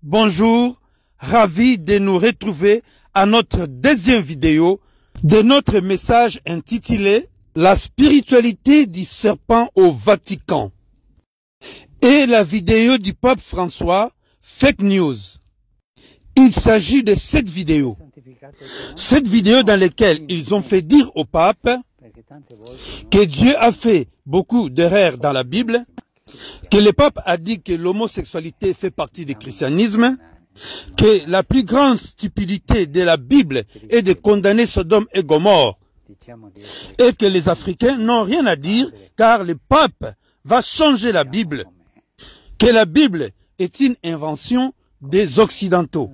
Bonjour, ravi de nous retrouver à notre deuxième vidéo de notre message intitulé « La spiritualité du serpent au Vatican » et la vidéo du pape François « Fake News ». Il s'agit de cette vidéo dans laquelle ils ont fait dire au pape que Dieu a fait beaucoup d'erreurs dans la Bible, que le pape a dit que l'homosexualité fait partie du christianisme, que la plus grande stupidité de la Bible est de condamner Sodome et Gomorrhe, et que les Africains n'ont rien à dire car le pape va changer la Bible, que la Bible est une invention des Occidentaux.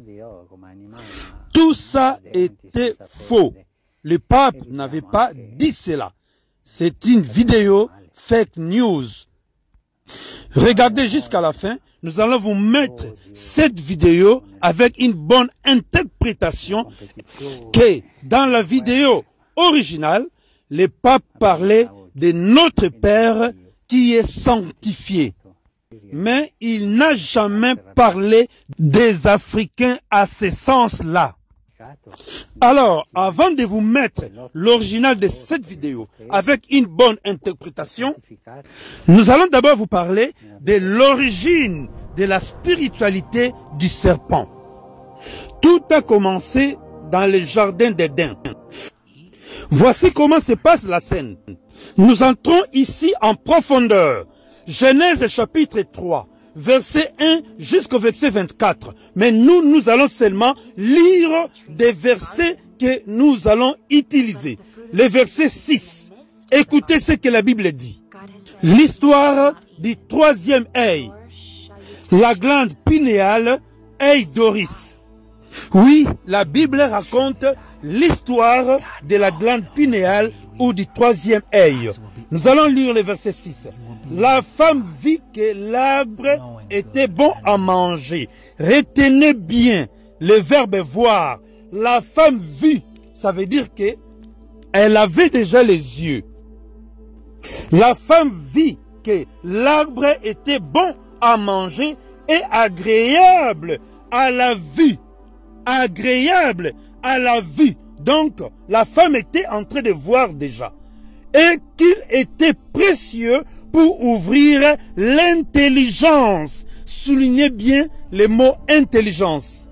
Tout ça était faux. Le pape n'avait pas dit cela. C'est une vidéo fake news. Regardez jusqu'à la fin, nous allons vous mettre cette vidéo avec une bonne interprétation que dans la vidéo originale, le pape parlait de notre Père qui est sanctifié. Mais il n'a jamais parlé des Africains à ce sens-là. Alors, avant de vous mettre l'original de cette vidéo avec une bonne interprétation, nous allons d'abord vous parler de l'origine de la spiritualité du serpent. Tout a commencé dans le jardin d'Éden. Voici comment se passe la scène. Nous entrons ici en profondeur. Genèse chapitre 3. Verset 1 jusqu'au verset 24. Mais nous allons seulement lire des versets que nous allons utiliser. Le verset 6. Écoutez ce que la Bible dit. L'histoire du troisième œil. La glande pinéale, œil d'Oris. Oui, la Bible raconte l'histoire de la glande pinéale ou du troisième œil. Nous allons lire le verset 6. La femme vit que l'arbre était bon à manger. Retenez bien le verbe voir. La femme vit, ça veut dire que elle avait déjà les yeux. La femme vit que l'arbre était bon à manger et agréable à la vue. Agréable à la vue. Donc, la femme était en train de voir déjà. Et qu'il était précieux pour ouvrir l'intelligence. Soulignez bien le mot intelligence.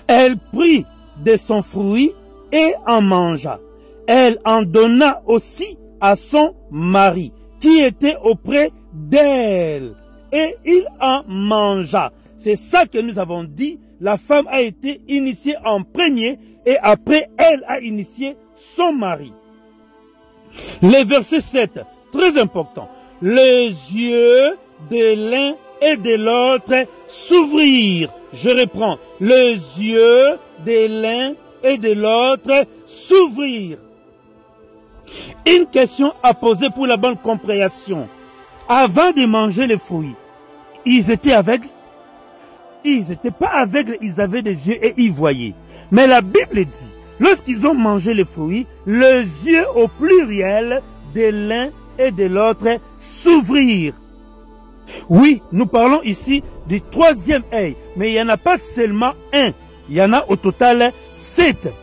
Elle prit de son fruit et en mangea. Elle en donna aussi à son mari, qui était auprès d'elle. Et il en mangea. C'est ça que nous avons dit. La femme a été initiée en premier et après elle a initié son mari. Le verset 7, très important. Les yeux de l'un et de l'autre s'ouvrirent. Je reprends. Les yeux de l'un et de l'autre s'ouvrirent. Une question à poser pour la bonne compréhension. Avant de manger les fruits, ils étaient aveugles? Ils n'étaient pas aveugles, ils avaient des yeux et ils voyaient. Mais la Bible dit, lorsqu'ils ont mangé les fruits, les yeux au pluriel de l'un et de l'autre s'ouvrirent. Oui, nous parlons ici du troisième œil, mais il n'y en a pas seulement un, il y en a au total 7.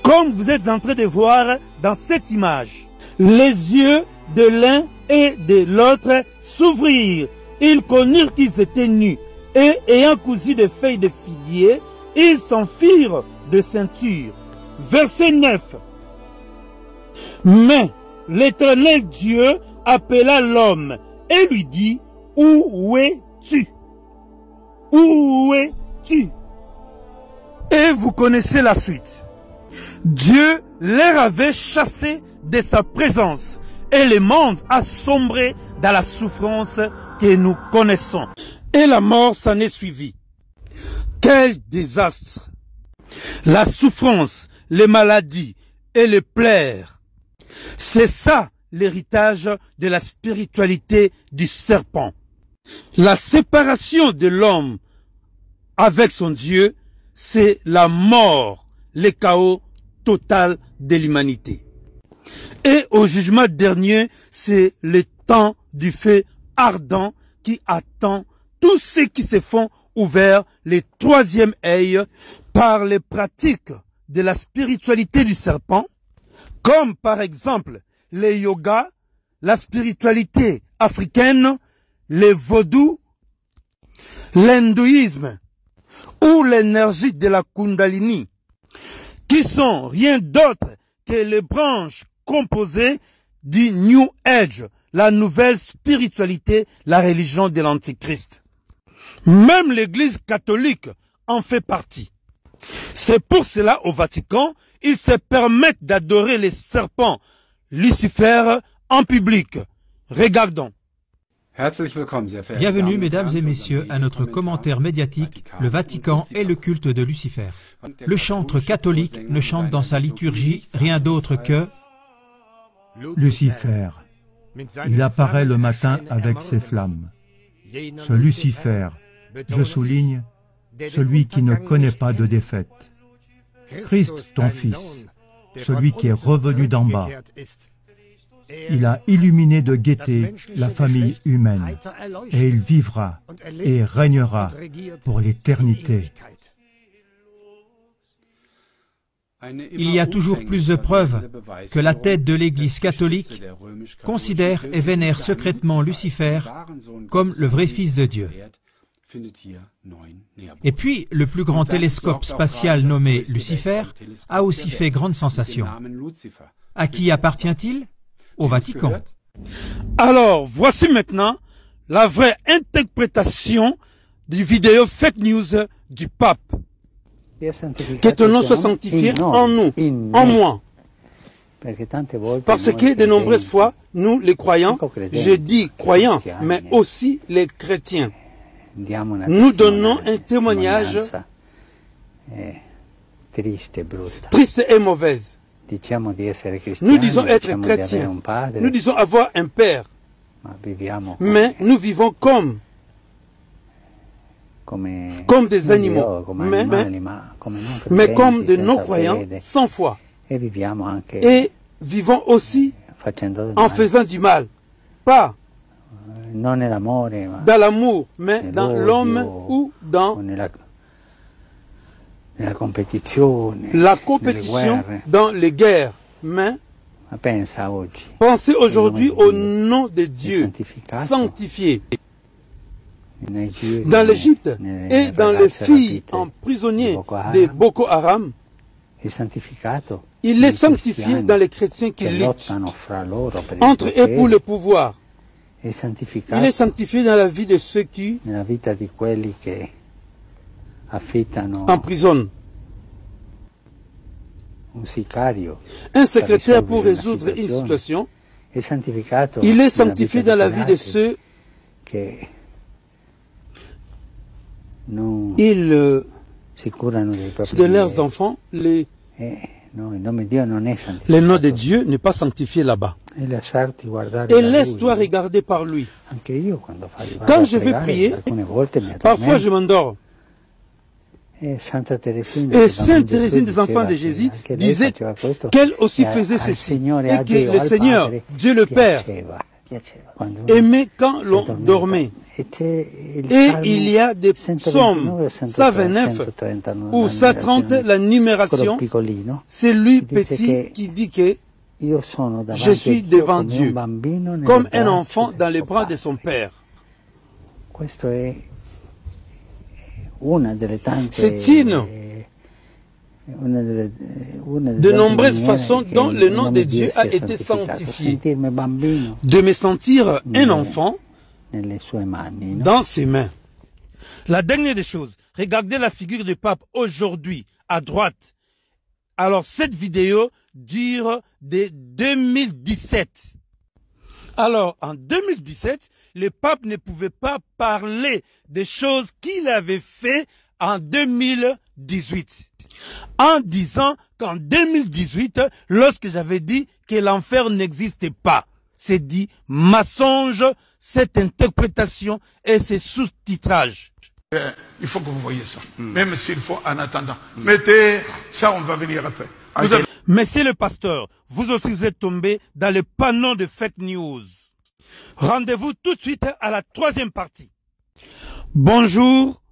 Comme vous êtes en train de voir dans cette image, les yeux de l'un et de l'autre s'ouvrirent. Ils connurent qu'ils étaient nus et ayant cousu des feuilles de figuier, ils s'en firent de ceinture. Verset 9. Mais l'Éternel Dieu appela l'homme et lui dit, où es-tu? Où es-tu? Et vous connaissez la suite. Dieu leur avait chassé de sa présence et le monde a sombré dans la souffrance que nous connaissons. Et la mort s'en est suivie. Quel désastre! La souffrance, les maladies et les plaies. C'est ça l'héritage de la spiritualité du serpent. La séparation de l'homme avec son Dieu, c'est la mort, le chaos total de l'humanité. Et au jugement dernier, c'est le temps du feu ardent qui attend tous ceux qui se font ouvert les troisième œil par les pratiques de la spiritualité du serpent, comme par exemple les yogas, la spiritualité africaine, les vaudous, l'hindouisme ou l'énergie de la Kundalini, qui sont rien d'autre que les branches composées du New Age, la nouvelle spiritualité, la religion de l'Antichrist. Même l'Église catholique en fait partie. C'est pour cela au Vatican, ils se permettent d'adorer les serpents, Lucifer, en public. Regardons. Bienvenue, mesdames et messieurs, à notre commentaire médiatique, le Vatican et le culte de Lucifer. Le chantre catholique ne chante dans sa liturgie rien d'autre que Lucifer. Il apparaît le matin avec ses flammes. Ce Lucifer, je souligne, celui qui ne connaît pas de défaite. Christ, ton Fils, celui qui est revenu d'en bas. Il a illuminé de gaieté la famille humaine, et il vivra et régnera pour l'éternité. il y a toujours plus de preuves que la tête de l'Église catholique considère et vénère secrètement Lucifer comme le vrai Fils de Dieu. Et puis, le plus grand télescope spatial nommé Lucifer a aussi fait grande sensation. À qui appartient-il? Au Vatican. Alors, voici maintenant la vraie interprétation du vidéo fake news du pape. Que ton nom soit sanctifié en nous, en moi. Parce que de nombreuses fois, nous les croyants, je dis croyants, mais aussi les chrétiens, nous donnons un témoignage triste et mauvaise. Nous disons être chrétiens, nous disons avoir un père, mais nous vivons comme des animaux, mais comme de non-croyants sans foi. Et vivons aussi en faisant du mal, pas dans l'amour, mais dans l'homme ou dans la compétition, dans les guerres. Mais pensez aujourd'hui au nom de Dieu, sanctifié. Dans l'Égypte et dans les filles emprisonnées de Boko Haram, il est sanctifié dans les chrétiens qui luttent entre eux pour le pouvoir. Il est sanctifié dans la vie de ceux qui emprisonnent. Un secrétaire pour résoudre une situation, il est sanctifié dans la vie de ceux de leurs enfants, le nom de Dieu n'est pas sanctifié là-bas. Et laisse-toi regarder par lui. Quand je vais prier, parfois je m'endors. Et Sainte Thérésine des enfants de Jésus disait qu'elle aussi faisait ceci, et que le Seigneur, Dieu le Père, aimait quand l'on dormait. Et il y a des psaumes 129 ou 130, la numération, c'est lui petit qui dit que je suis devant Dieu, comme un enfant dans les bras de son Père. C'est une de nombreuses façons dont le nom de Dieu a été sanctifié. De me sentir un enfant dans ses mains. La dernière des choses, regardez la figure du pape aujourd'hui, à droite. Alors cette vidéo dure de 2017. Alors en 2017, le pape ne pouvait pas parler des choses qu'il avait fait en 2018. En disant qu'en 2018, lorsque j'avais dit que l'enfer n'existait pas, c'est dit mensonge, cette interprétation et ces sous-titrages. Il faut que vous voyez ça, même s'il faut en attendant. Mettez ça, on va venir après. Monsieur le pasteur, vous aussi vous êtes tombé dans le panneau de fake news. Rendez-vous tout de suite à la troisième partie. Bonjour,